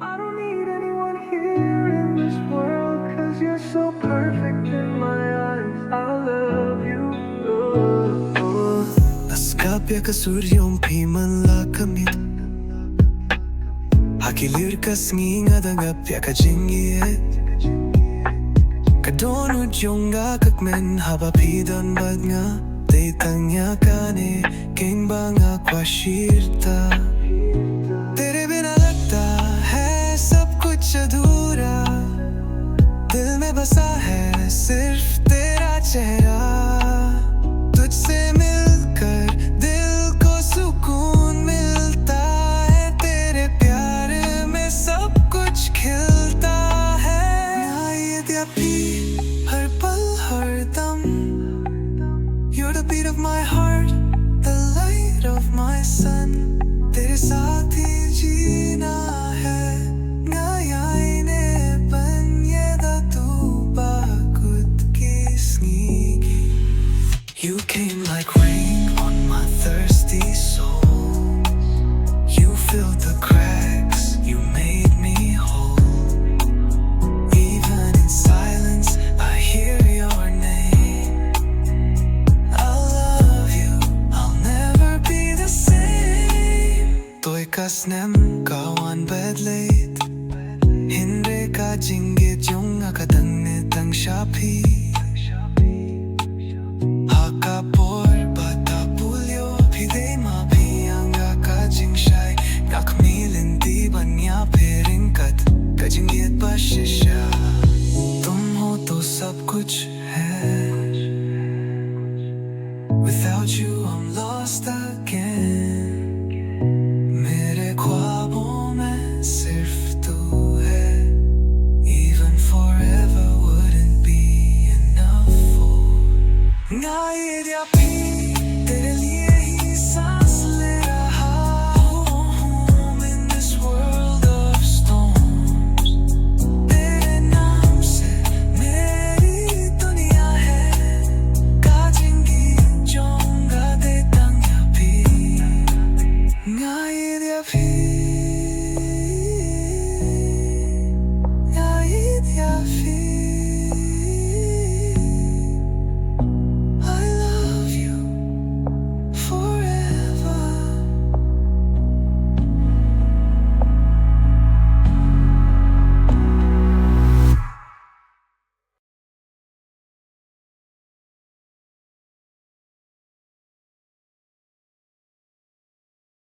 I don't need anyone here in this world, 'cause you're so perfect in my eyes. I love you. Naskapya ka suryong pimanla kamit Hakilir ka snginga dagapya ka jingiyet Kadonut yung kakakmen haba pidan bad nga Tangya kane king banga kwashirta Tere bina lagta hai sab kuch adhura Dil mein basa hai sirf tera chehra Tujhse milkar dil ko sukoon milta hai Tere pyar mein sab kuch khilta hai Ieid Ia Phi har pal har dam You're the beat of my heart, the light of my sun तेरे साथ ही जीना है ngayaine banyeda tu bakut kisnigi You came like rain on my thirsty soul You filled the cracks, you made me whole Even in silence I hear your name Toy kasnem kawan bedlate Hinre ka jinggit yung akadangit ang shapi Hakapor batapulyo pide mapiyang akajing shy Nakmilin di ba niya piringkat Kajinggit ba shisha Tum ho to sab kuch hai Without you I'm lost again ख्वाबों में सिर्फ तू है Even forever wouldn't be enough for Ieid Ia Phi तेरे लिए ही सांस ले रहा home in this world of storms तेरे नाम से मेरी दुनिया है काजिंगी जोंगा दे Ieid Ia Phi